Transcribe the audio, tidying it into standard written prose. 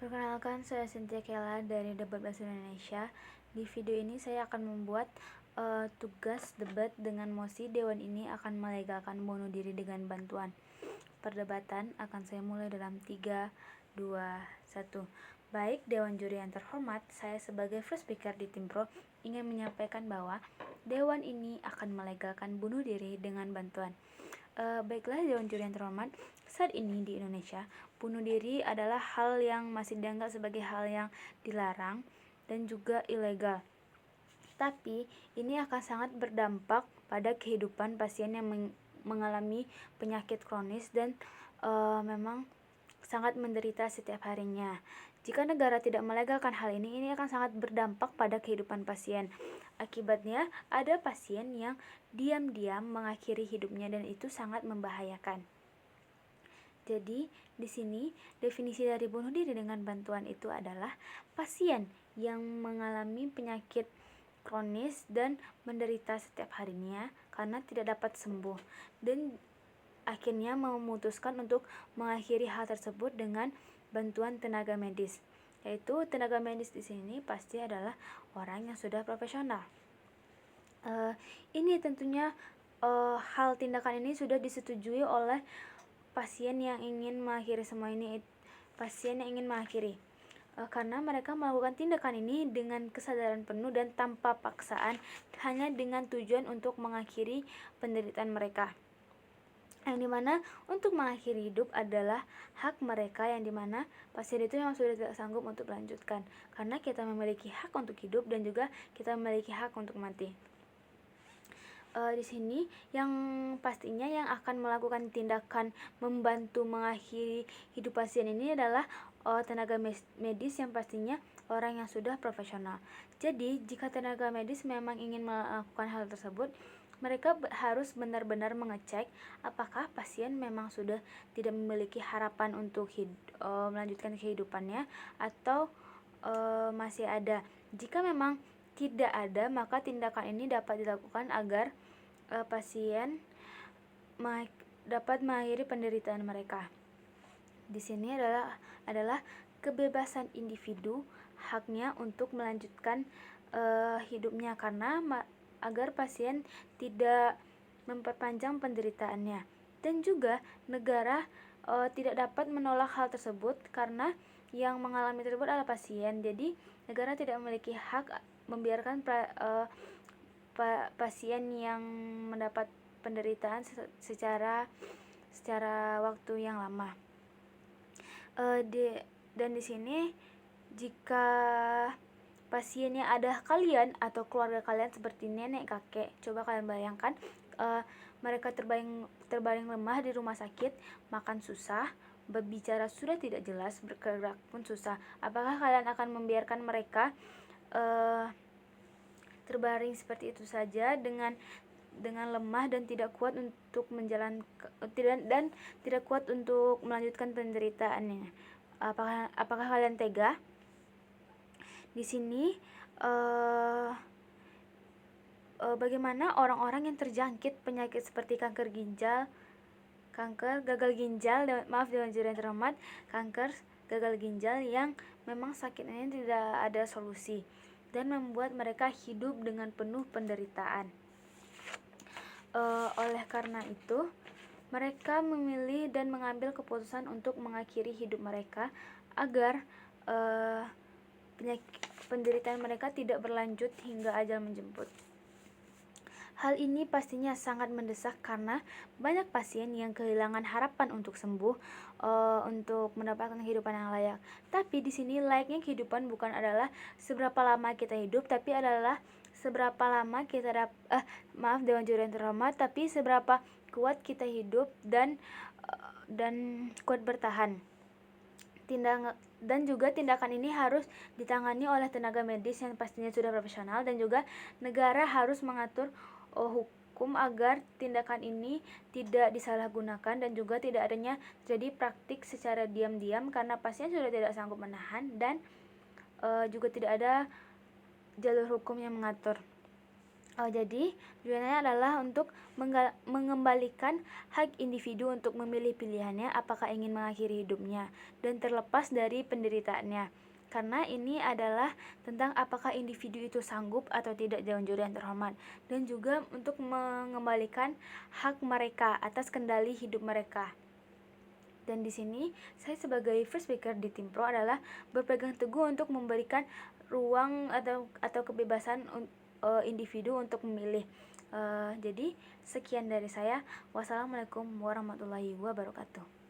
Perkenalkan, saya Cynthia Kela dari Debat Bahasa Indonesia. Di video ini saya akan membuat tugas debat dengan mosi Dewan ini akan melegalkan bunuh diri dengan bantuan. Perdebatan akan saya mulai dalam 3, 2, 1. Baik, Dewan Juri yang terhormat, saya sebagai first speaker di Tim Pro ingin menyampaikan bahwa Dewan ini akan melegalkan bunuh diri dengan bantuan. Baiklah Dewan Juri yang terhormat, saat ini di Indonesia, bunuh diri adalah hal yang masih dianggap sebagai hal yang dilarang dan juga ilegal. Tapi ini akan sangat berdampak pada kehidupan pasien yang mengalami penyakit kronis dan memang sangat menderita setiap harinya. Jika negara tidak melegalkan hal ini akan sangat berdampak pada kehidupan pasien. Akibatnya, ada pasien yang diam-diam mengakhiri hidupnya dan itu sangat membahayakan. Jadi, di sini definisi dari bunuh diri dengan bantuan itu adalah pasien yang mengalami penyakit kronis dan menderita setiap harinya karena tidak dapat sembuh dan akhirnya memutuskan untuk mengakhiri hal tersebut dengan bantuan tenaga medis. Yaitu tenaga medis di sini pasti adalah orang yang sudah profesional. Ini tentunya hal tindakan ini sudah disetujui oleh pasien yang ingin mengakhiri semua ini, pasien yang ingin mengakhiri. Karena mereka melakukan tindakan ini dengan kesadaran penuh dan tanpa paksaan, hanya dengan tujuan untuk mengakhiri penderitaan mereka. Yang dimana untuk mengakhiri hidup adalah hak mereka, yang dimana pasien itu memang sudah tidak sanggup untuk melanjutkan, karena kita memiliki hak untuk hidup dan juga kita memiliki hak untuk mati. Di sini yang pastinya yang akan melakukan tindakan membantu mengakhiri hidup pasien ini adalah tenaga medis yang pastinya orang yang sudah profesional. Jadi jika tenaga medis memang ingin melakukan hal tersebut, mereka harus benar-benar mengecek apakah pasien memang sudah tidak memiliki harapan untuk melanjutkan kehidupannya atau masih ada. Jika memang tidak ada, maka tindakan ini dapat dilakukan agar pasien dapat mengakhiri penderitaan mereka. Di sini adalah kebebasan individu, haknya untuk melanjutkan hidupnya karena agar pasien tidak memperpanjang penderitaannya. Dan juga negara tidak dapat menolak hal tersebut karena yang mengalami tersebut adalah pasien. Jadi negara tidak memiliki hak membiarkan pasien yang mendapat penderitaan secara waktu yang lama. Dan di sini jika pasiennya ada kalian atau keluarga kalian seperti nenek, kakek, coba kalian bayangkan mereka terbaring lemah di rumah sakit, makan susah, berbicara sudah tidak jelas, bergerak pun susah. Apakah kalian akan membiarkan mereka terbaring seperti itu saja dengan lemah dan tidak kuat untuk tidak kuat untuk melanjutkan penderitaannya? Apakah kalian tega? Di sini bagaimana orang-orang yang terjangkit penyakit seperti kanker gagal ginjal, Dewan Juri yang terhormat, kanker gagal ginjal yang memang sakitnya tidak ada solusi dan membuat mereka hidup dengan penuh penderitaan. Oleh karena itu, mereka memilih dan mengambil keputusan untuk mengakhiri hidup mereka agar penderitaan mereka tidak berlanjut hingga ajal menjemput. Hal ini pastinya sangat mendesak karena banyak pasien yang kehilangan harapan untuk sembuh, untuk mendapatkan kehidupan yang layak. Tapi di sini layaknya kehidupan bukan adalah seberapa lama kita hidup, tapi adalah seberapa lama kita Dewan Juri yang terhormat, tapi seberapa kuat kita hidup dan kuat bertahan. Dan juga tindakan ini harus ditangani oleh tenaga medis yang pastinya sudah profesional, dan juga negara harus mengatur hukum agar tindakan ini tidak disalahgunakan dan juga tidak adanya terjadi praktik secara diam-diam karena pasien sudah tidak sanggup menahan, dan juga tidak ada jalur hukum yang mengatur. Jadi tujuannya adalah untuk mengembalikan hak individu untuk memilih pilihannya apakah ingin mengakhiri hidupnya dan terlepas dari penderitaannya. Karena ini adalah tentang apakah individu itu sanggup atau tidak Dewan Juri yang terhormat, dan juga untuk mengembalikan hak mereka atas kendali hidup mereka. Dan di sini saya sebagai first speaker di tim pro adalah berpegang teguh untuk memberikan ruang atau kebebasan individu untuk memilih. Jadi sekian dari saya. Wassalamualaikum warahmatullahi wabarakatuh.